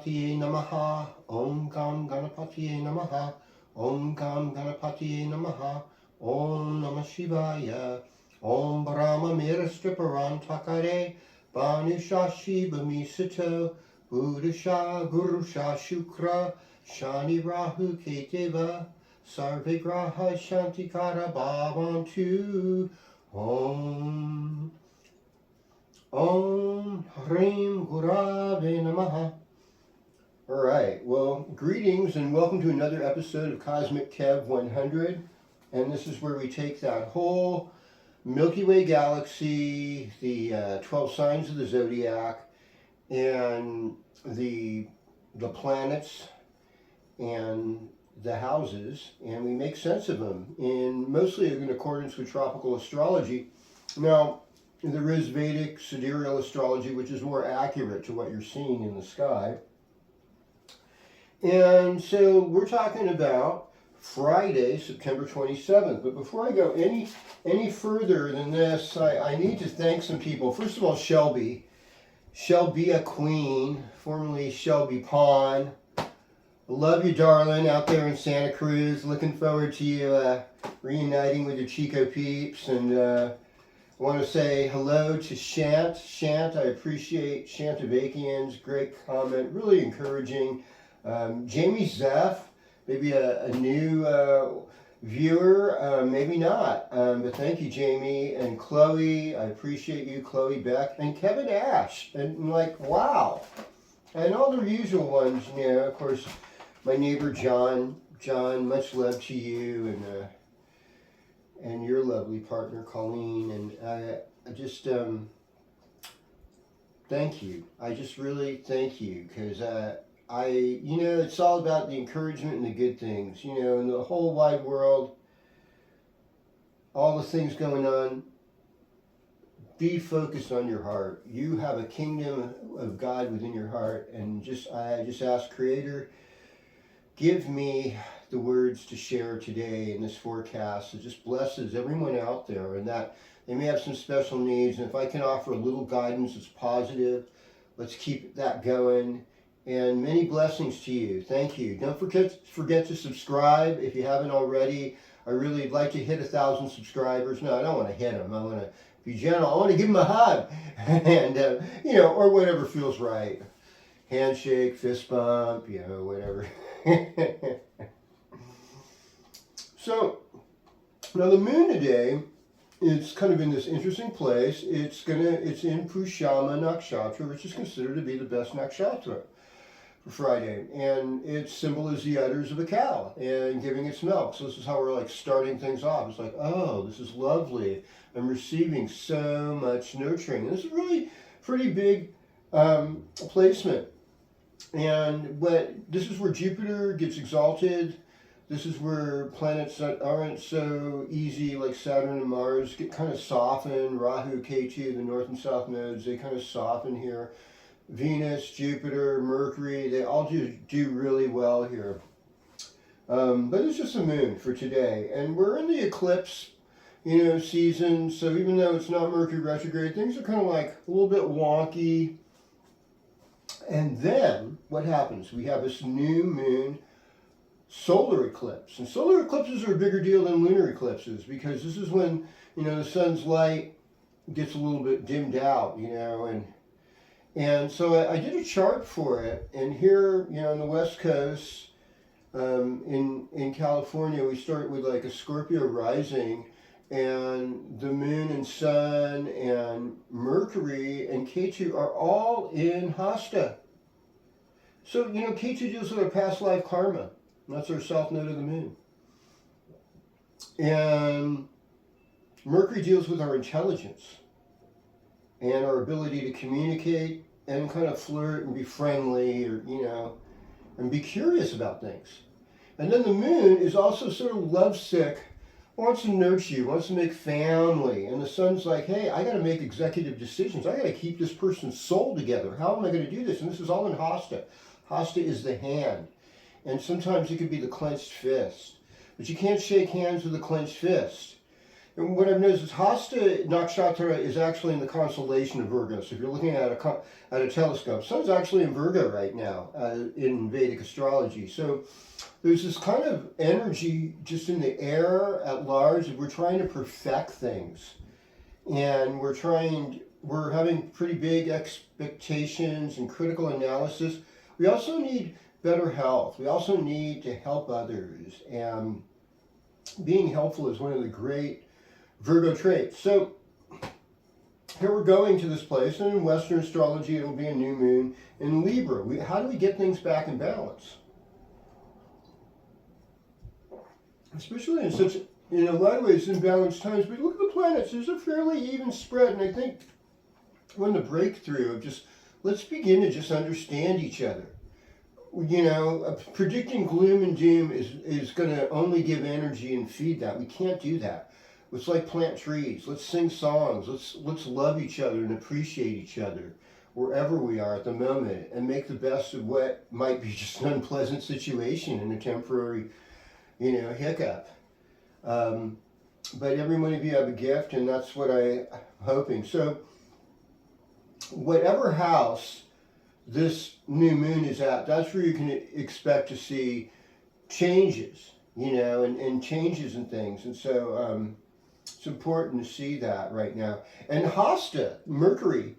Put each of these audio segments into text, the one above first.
Ganapatiye Namaha, Om Gam Ganapatiye Namaha, Om Gam Ganapatiye Namaha, Om Namah Shivaya, Om Brahma Mirastriparan Takare, Banusha Shiva Misato, Buddhasha Gurusha Shukra, Shani Rahu Keteva, Sarvigraha Shantikara Bhavantu, Om Hrim Gurave Namaha. Alright, well, greetings and welcome to another episode of Cosmic Kev 100. And this is where we take that whole Milky Way galaxy, the 12 signs of the zodiac, and the planets and the houses, and we make sense of them, mostly in accordance with tropical astrology. Now, there is Vedic sidereal astrology, which is more accurate to what you're seeing in the sky. And so we're talking about Friday, September 27th. But before I go any further than this, I need to thank some people. First of all, Shelby a Queen, formerly Shelby Pond. Love you, darling, out there in Santa Cruz. Looking forward to you reuniting with your Chico peeps. And I want to say hello to Shant, I appreciate Shantavakian's great comment, really encouraging. Jamie Zeff, maybe a new viewer, maybe not. But thank you, Jamie. And Chloe, I appreciate you, Chloe Beck. And Kevin Ash, and like, wow. And all the usual ones, of course, my neighbor John, much love to you, and your lovely partner Colleen, and I just thank you. I just really thank you, because it's all about the encouragement and the good things, in the whole wide world, all the things going on. Be focused on your heart. You have a kingdom of God within your heart, and I just ask, Creator, give me the words to share today in this forecast that just blesses everyone out there, and that they may have some special needs. And if I can offer a little guidance that's positive, let's keep that going. And many blessings to you. Thank you. Don't forget to subscribe if you haven't already. I really like to hit 1,000 subscribers. No, I don't want to hit them. I want to be gentle. I want to give them a hug, and or whatever feels right. Handshake, fist bump, whatever. So now the moon today is kind of in this interesting place. It's in Pushama nakshatra, which is considered to be the best nakshatra for Friday, and its symbol is the udders of a cow and giving its milk. So this is how we're like starting things off. It's like, oh, this is lovely. I'm receiving so much nurturing. And this is really pretty big placement. And this is where Jupiter gets exalted. This is where planets that aren't so easy, like Saturn and Mars, get kind of softened. Rahu, Ketu, the north and south nodes, they kind of soften here. Venus, Jupiter, Mercury, they all do really well here. But it's just a moon for today. And we're in the eclipse, season. So even though it's not Mercury retrograde, things are kind of like a little bit wonky. And then what happens? We have this new moon solar eclipse. And solar eclipses are a bigger deal than lunar eclipses, because this is when, the sun's light gets a little bit dimmed out, and so I did a chart for it. And here, on the West Coast, in California, we start with like a Scorpio rising, and the moon and sun and Mercury and Ketu are all in Hasta. So, Ketu deals with our past life karma. And that's our south node of the moon. And Mercury deals with our intelligence and our ability to communicate and kind of flirt and be friendly, or, and be curious about things. And then the moon is also sort of lovesick, wants to nurture you, wants to make family. And the sun's like, hey, I got to make executive decisions. I got to keep this person's soul together. How am I going to do this? And this is all in Hasta. Hasta is the hand. And sometimes it could be the clenched fist. But you can't shake hands with a clenched fist. And what I've noticed is Hasta nakshatra is actually in the constellation of Virgo. So if you're looking at a telescope, Sun's actually in Virgo right now in Vedic astrology. So there's this kind of energy just in the air at large. We're trying to perfect things, and we're having pretty big expectations and critical analysis. We also need better health. We also need to help others, and being helpful is one of the great Virgo traits. So here we're going to this place, and in Western astrology it'll be a new moon in Libra. How do we get things back in balance? Especially in a lot of ways, imbalanced times. But look at the planets, there's a fairly even spread, and I think when the breakthrough of just, let's begin to just understand each other. You know, predicting gloom and doom is going to only give energy and feed that. We can't do that. Let's like plant trees. Let's sing songs. Let's love each other and appreciate each other wherever we are at the moment, and make the best of what might be just an unpleasant situation and a temporary, hiccup. But every one of you have a gift, and that's what I'm hoping. So whatever house this new moon is at, that's where you can expect to see changes, and changes in things. And so it's important to see that right now. And Hasta, Mercury,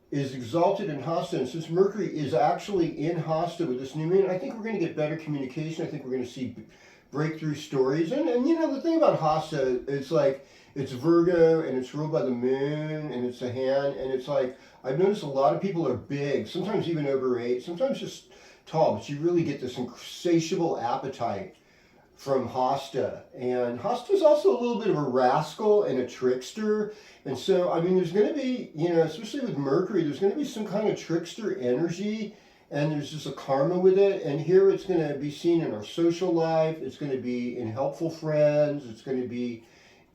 is exalted in Hasta. And since Mercury is actually in Hasta with this new moon, I think we're going to get better communication. I think we're going to see breakthrough stories. And the thing about Hasta, it's Virgo, and it's ruled by the moon, and it's a hand, and it's like, I've noticed a lot of people are big, sometimes even overweight, sometimes just tall, but you really get this insatiable appetite from Hasta. And Hasta is also a little bit of a rascal and a trickster. And so, there's going to be, especially with Mercury, there's going to be some kind of trickster energy, and there's just a karma with it. And here it's going to be seen in our social life, it's going to be in helpful friends, it's going to be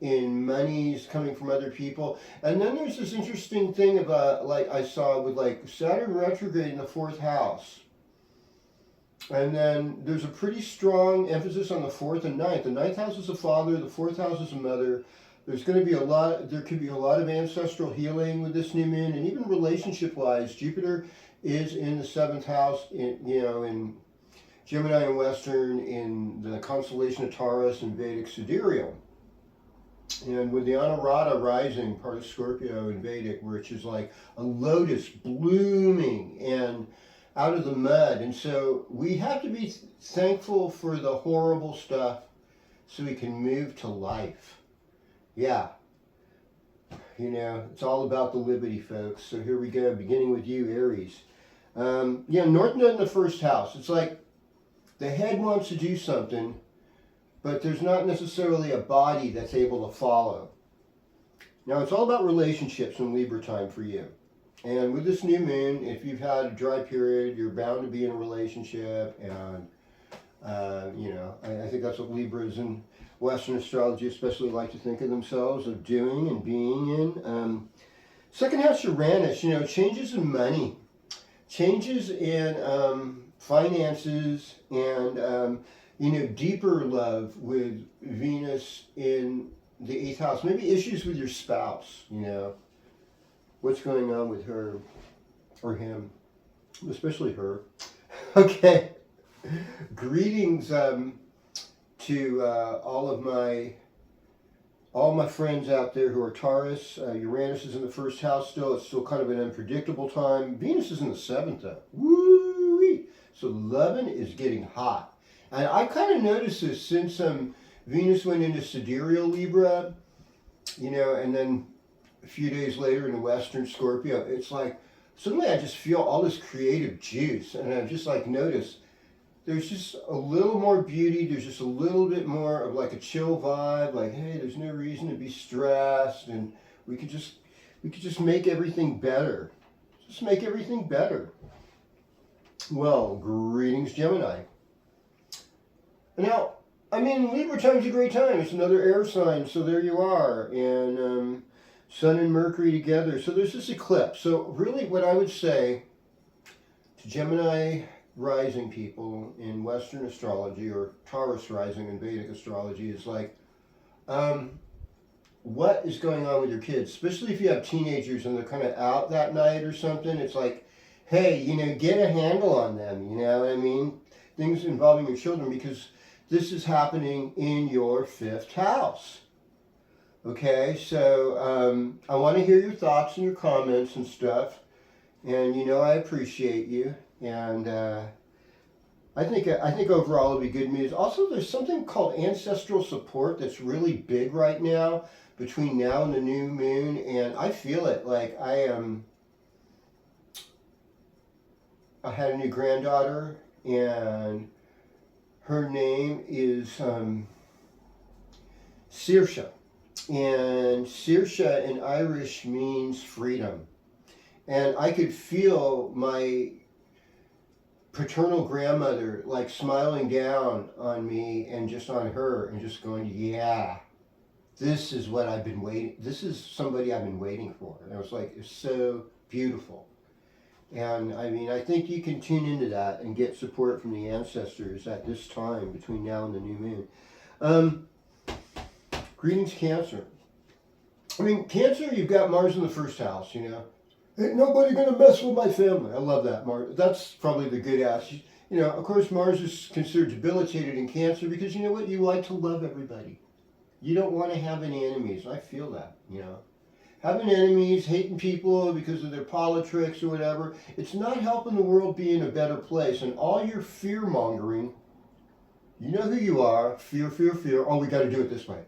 in monies coming from other people. And then there's this interesting thing about, like I saw with Saturn retrograde in the 4th house. And then there's a pretty strong emphasis on the 4th and 9th. The 9th house is a father, the 4th house is a mother. There could be a lot of ancestral healing with this new moon, and even relationship-wise, Jupiter is in the 7th house, in Gemini and Western, in the constellation of Taurus and Vedic sidereal. And with the Anuradha rising, part of Scorpio in Vedic, which is like a lotus blooming and out of the mud. And so we have to be thankful for the horrible stuff so we can move to life. Yeah. It's all about the liberty, folks. So here we go, beginning with you, Aries. North Node in the 1st house. It's like the head wants to do something, but there's not necessarily a body that's able to follow. Now, it's all about relationships in Libra time for you. And with this new moon, if you've had a dry period, you're bound to be in a relationship. And, I think that's what Libras in Western astrology especially like to think of themselves of doing and being in. 2nd house Uranus, changes in money, changes in finances, and, deeper love with Venus in the 8th house. Maybe issues with your spouse, what's going on with her or him, especially her. Okay, greetings to all my friends out there who are Taurus. Uranus is in the 1st house still. It's still kind of an unpredictable time. Venus is in the 7th though. Woo-wee! So loving is getting hot. And I kind of noticed this since Venus went into sidereal Libra, and then a few days later in the Western Scorpio. It's like suddenly I just feel all this creative juice, and I've just noticed there's just a little more beauty. There's just a little bit more of a chill vibe. Hey, there's no reason to be stressed, and we could just make everything better. Just make everything better. Well, greetings, Gemini. Now, Libra time's a great time. It's another air sign, so there you are. And Sun and Mercury together. So there's this eclipse. So really what I would say to Gemini rising people in Western astrology, or Taurus rising in Vedic astrology, is what is going on with your kids, especially if you have teenagers and they're kind of out that night or something. It's like, hey, get a handle on them, you know what I mean? Things involving your children, because this is happening in your 5th house. Okay, so I want to hear your thoughts and your comments and stuff. And I appreciate you. And I think overall it'll be good news. Also, there's something called ancestral support that's really big right now between now and the new moon, and I feel it. Like I had a new granddaughter, and her name is Saoirse, and Saoirse in Irish means freedom, and I could feel my paternal grandmother like smiling down on me and just on her and just going, yeah, this is what I've been waiting, this is somebody I've been waiting for. And I was like, it's so beautiful. And I mean, I think you can tune into that and get support from the ancestors at this time between now and the new moon. Greetings, Cancer. I mean, Cancer, you've got Mars in the 1st house, Ain't nobody gonna mess with my family. I love that, Mars. That's probably the good ass. Of course, Mars is considered debilitated in Cancer because you know what? You like to love everybody. You don't want to have any enemies. I feel that, Having enemies, hating people because of their politics or whatever, it's not helping the world be in a better place. And all your fear-mongering, you know who you are. Fear, fear, fear. Oh, we got to do it this way.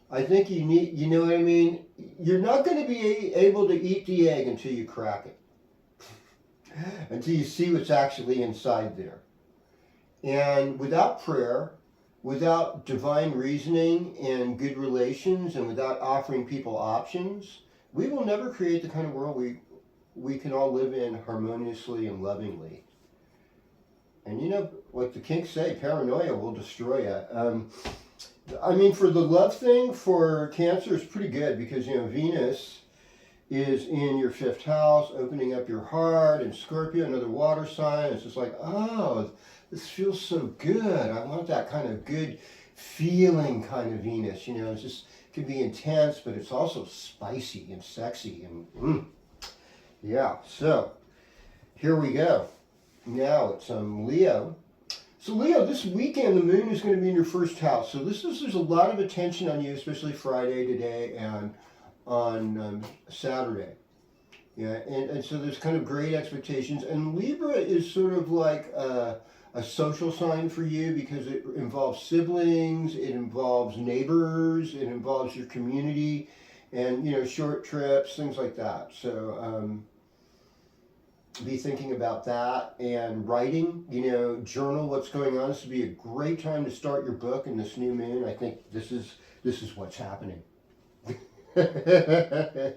I think you need, you know what I mean? You're not going to be able to eat the egg until you crack it. Until you see what's actually inside there. And without prayer, without divine reasoning and good relations, and without offering people options, we will never create the kind of world we can all live in harmoniously and lovingly. And like the kinks say, paranoia will destroy you. I mean, for the love thing, for Cancer, is pretty good because, Venus is in your 5th house, opening up your heart, and Scorpio, another water sign. It's just like, oh, this feels so good. I want that kind of good feeling kind of Venus. It's just, it can be intense, but it's also spicy and sexy. And yeah, so here we go. Now it's Leo. So Leo, this weekend the moon is going to be in your 1st house. So there's a lot of attention on you, especially Friday today and on Saturday. Yeah, and so there's kind of great expectations. And Libra is sort of like a social sign for you because it involves siblings, it involves neighbors, it involves your community, and short trips, things like that. So be thinking about that and writing, journal what's going on. This would be a great time to start your book in this new moon. I think this is what's happening. And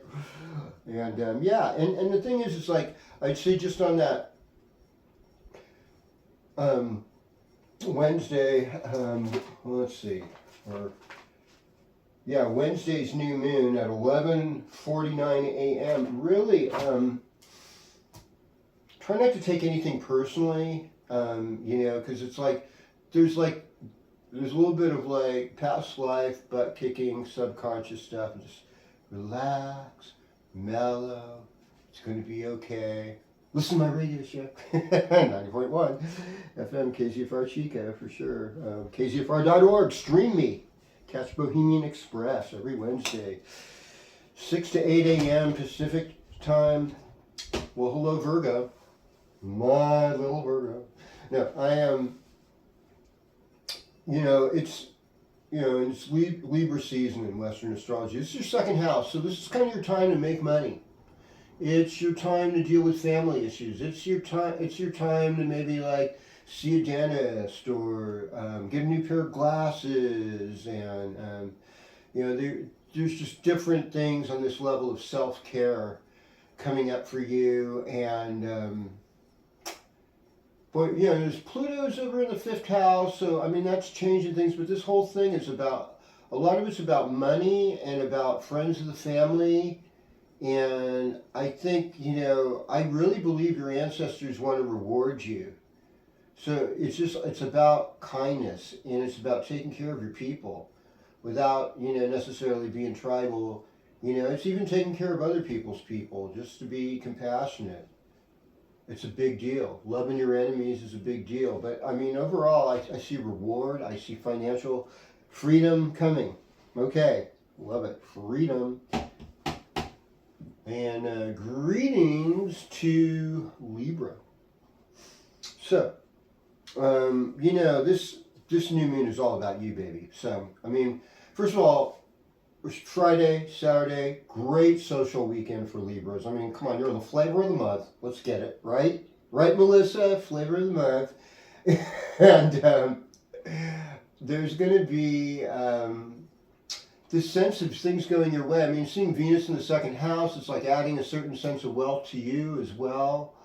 yeah, and the thing is, it's like, I'd say just on that Wednesday, let's see, Wednesday's new moon at 11:49 a.m. Really, try not to take anything personally, because it's like, there's a little bit of like past life, butt kicking, subconscious stuff, and just relax, mellow, it's going to be okay. Listen to my radio show, 90.1 FM, KZFR Chico, for sure. KZFR.org, stream me. Catch Bohemian Express every Wednesday, 6 to 8 a.m. Pacific time. Well, hello, Virgo. My little Virgo. No, I am, it's Libra season in Western astrology. This is your 2nd house, so this is kind of your time to make money. It's your time to deal with family issues. It's your time to maybe like see a dentist or get a new pair of glasses, and there's just different things on this level of self-care coming up for you. And but there's Pluto's over in the 5th house, so I mean that's changing things. But this whole thing is about, a lot of it's about money and about friends of the family. And I think, I really believe your ancestors want to reward you. So it's about kindness, and it's about taking care of your people. without, necessarily being tribal. It's even taking care of other people's people, just to be compassionate. It's a big deal. Loving your enemies is a big deal. But I mean, overall, I see reward. I see financial freedom coming. Okay, love it. Freedom. And greetings to Libra. So, this new moon is all about you, baby. So, I mean, first of all, it's Friday, Saturday, great social weekend for Libras. I mean, come on, you're the flavor of the month. Let's get it, right? Right, Melissa? Flavor of the month. And there's going to be this sense of things going your way. I mean, seeing Venus in the second house, it's like adding a certain sense of wealth to you as well.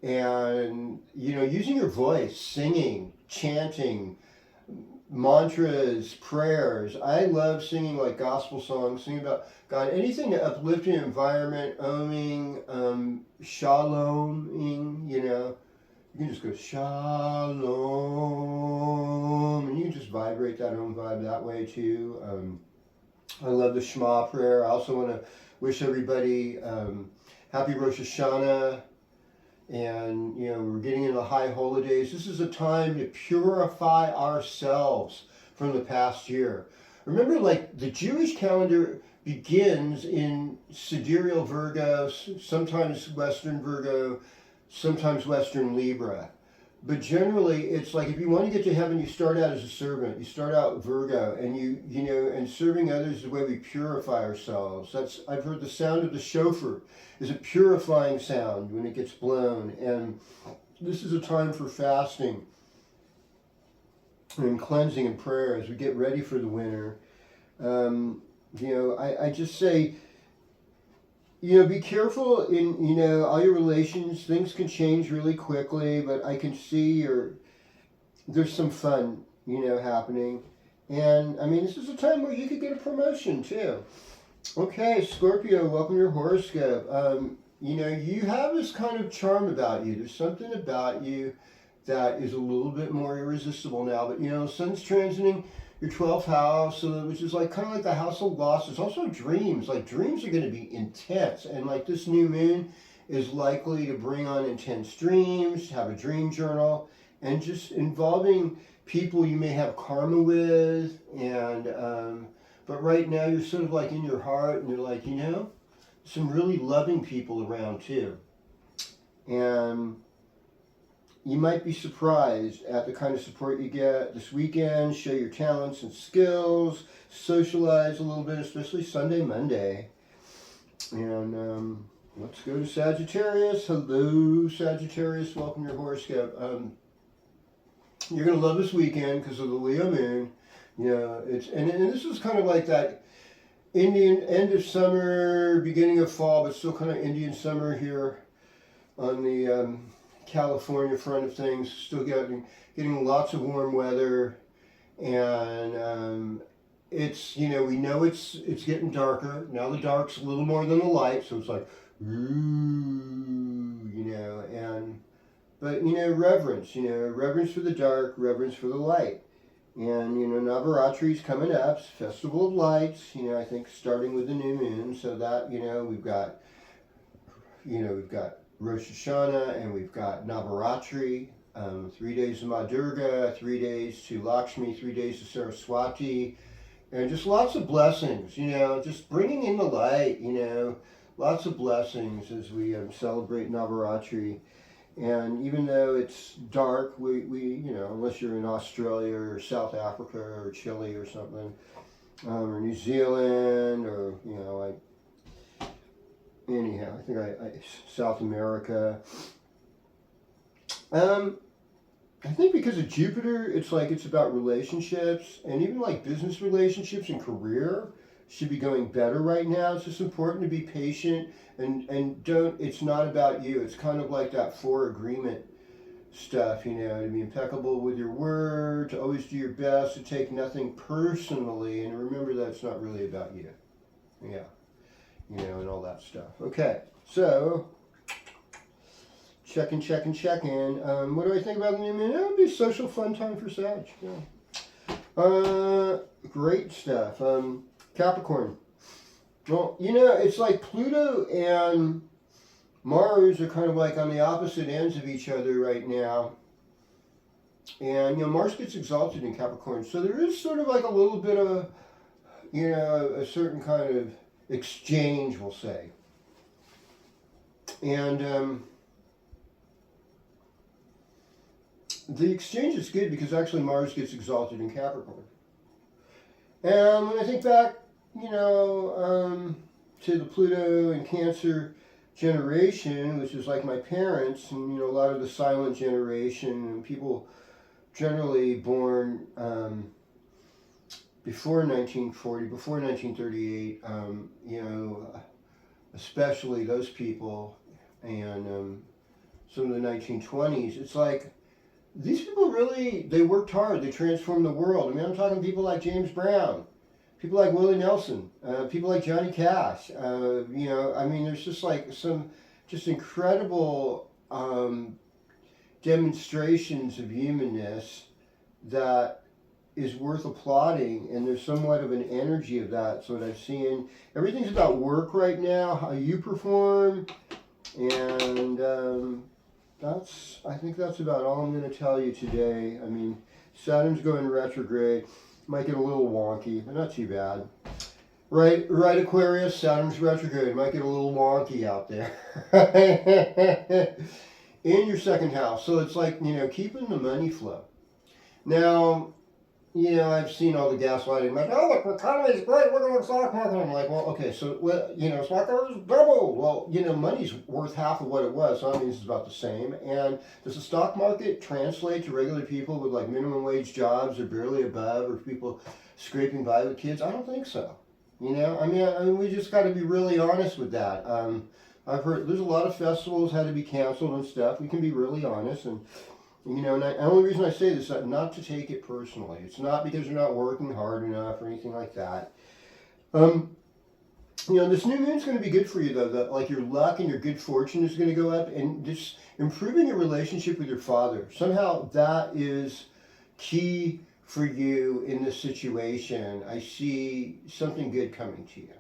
And, using your voice, singing, chanting, mantras, prayers. I love singing like gospel songs, singing about God, anything to uplift your environment, oming, shaloming, You can just go shalom, and you can just vibrate that own vibe that way too. I love the Shema prayer. I also want to wish everybody happy Rosh Hashanah. And, we're getting into the high holidays. This is a time to purify ourselves from the past year. Remember, like, the Jewish calendar begins in sidereal Virgo, sometimes Western Virgo, sometimes Western Libra. But generally, it's like if you want to get to heaven, you start out as a servant. You start out Virgo, and and serving others is the way we purify ourselves. I've heard the sound of the shofar is a purifying sound when it gets blown. And this is a time for fasting and cleansing and prayer as we get ready for the winter. I just say, be careful in, all your relations. Things can change really quickly, but I can see there's some fun, happening. And, I mean, this is a time where you could get a promotion, too. Okay, Scorpio, welcome to your horoscope. You have this kind of charm about you. There's something about you that is a little bit more irresistible now. But, Sun's transiting your 12th house, which is like kind of like the house of loss. It's also dreams. Like, dreams are going to be intense. And, like, this new moon is likely to bring on intense dreams, have a dream journal, and just involving people you may have karma with. And, but right now you're sort of like in your heart, and you're like, some really loving people around too. And you might be surprised at the kind of support you get this weekend. Show your talents and skills, socialize a little bit, especially Sunday, Monday. And let's go to Sagittarius. Hello, Sagittarius. Welcome to your horoscope. You're going to love this weekend because of the Leo moon. And this is kind of like that Indian end of summer, beginning of fall, but still kind of Indian summer here on the California front of things. Still getting lots of warm weather, and it's we know it's getting darker now. The dark's a little more than the light, so it's like but reverence, reverence for the dark, reverence for the light. And, Navaratri is coming up, Festival of Lights, I think starting with the new moon. So that, we've got Rosh Hashanah, and we've got Navaratri, 3 days to Ma Durga, 3 days to Lakshmi, 3 days to Saraswati, and just lots of blessings, just bringing in the light, lots of blessings as we celebrate Navaratri. And even though it's dark, we unless you're in Australia or South Africa or Chile or something, or New Zealand, or, anyhow, I think South America. I think because of Jupiter, it's about relationships, and even like business relationships and career should be going better right now. It's just important to be patient and it's not about you. It's kind of like that 4 agreement stuff, to be impeccable with your word, to always do your best, to take nothing personally, and remember that it's not really about you. Yeah. And all that stuff. Okay, so check in. What do I think about the new moon? It would be a social fun time for Sag. Yeah. Great stuff. Capricorn. Well, you know, it's like Pluto and Mars are kind of like on the opposite ends of each other right now. And, you know, Mars gets exalted in Capricorn. So there is sort of like a little bit of, you know, a certain kind of exchange, we'll say. And the exchange is good because actually Mars gets exalted in Capricorn. And when I think back, you know, to the Pluto and Cancer generation, which is like my parents, and, you know, a lot of the silent generation, and people generally born before 1940, before 1938, you know, especially those people, and some of the 1920s, it's like, these people really, they worked hard, they transformed the world. I mean, I'm talking people like James Brown, people like Willie Nelson, people like Johnny Cash, you know, I mean, there's just like some just incredible demonstrations of humanness that is worth applauding, and there's somewhat of an energy of that. So what I've seen, everything's about work right now, how you perform, and I think that's about all I'm going to tell you today. I mean, Saturn's going retrograde, might get a little wonky, but not too bad. Right, Aquarius, Saturn's retrograde, might get a little wonky out there. In your second house, so it's like, you know, keeping the money flow. Now, you know, I've seen all the gaslighting, like, oh, look, the economy's great, look at the stock market. I'm like, well, okay, so, well, you know, stock market's doubled. Well, you know, money's worth half of what it was, so that means it's about the same. And does the stock market translate to regular people with, like, minimum wage jobs or barely above, or people scraping by with kids? I don't think so. You know, I mean, we just got to be really honest with that. I've heard there's a lot of festivals had to be canceled and stuff. We can be really honest, and you know, and the only reason I say this is not to take it personally. It's not because you're not working hard enough or anything like that. You know, this new moon's going to be good for you, though. That, like, your luck and your good fortune is going to go up, and just improving your relationship with your father. Somehow that is key for you in this situation. I see something good coming to you,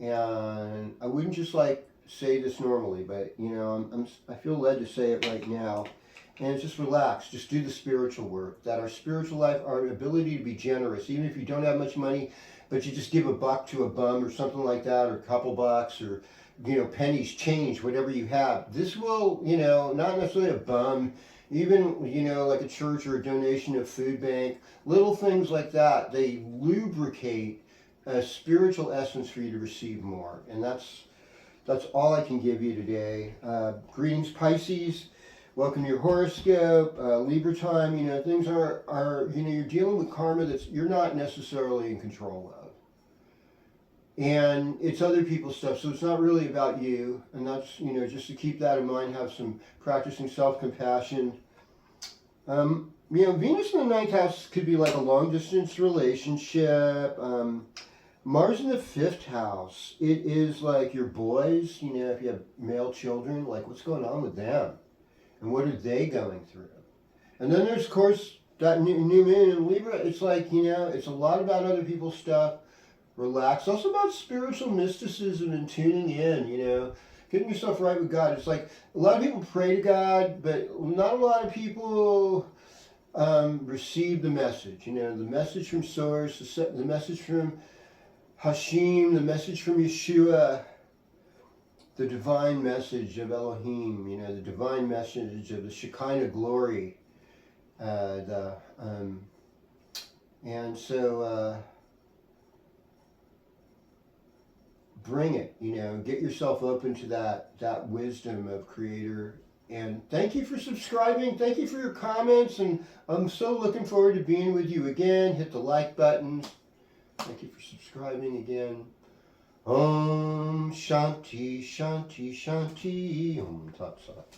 and I wouldn't just like say this normally, but you know, I feel led to say it right now. And it's just relax, just do the spiritual work. That our spiritual life, our ability to be generous, even if you don't have much money, but you just give a buck to a bum or something like that, or a couple bucks, or, you know, pennies, change, whatever you have. This will, you know, not necessarily a bum, even, you know, like a church or a donation of food bank, little things like that, they lubricate a spiritual essence for you to receive more. And that's all I can give you today. Greetings, Pisces. Welcome to your horoscope, Libra time. You know, things are, you know, you're dealing with karma that's you're not necessarily in control of. And it's other people's stuff, so it's not really about you. And that's, you know, just to keep that in mind, have some practicing self-compassion. You know, Venus in the ninth house could be like a long-distance relationship. Mars in the fifth house, it is like your boys, you know, if you have male children, like what's going on with them? And what are they going through? And then there's, of course, that new moon in Libra. It's like, you know, it's a lot about other people's stuff. Relax. Also about spiritual mysticism and tuning in, you know, getting yourself right with God. It's like a lot of people pray to God, but not a lot of people receive the message. You know, the message from Source, the message from Hashem, the message from Yeshua, the divine message of Elohim, you know, the divine message of the Shekinah glory. And so bring it, you know, get yourself open to that wisdom of Creator. And thank you for subscribing. Thank you for your comments. And I'm so looking forward to being with you again. Hit the like buttons. Thank you for subscribing again. Om Shanti Shanti Shanti Om Tat Sat.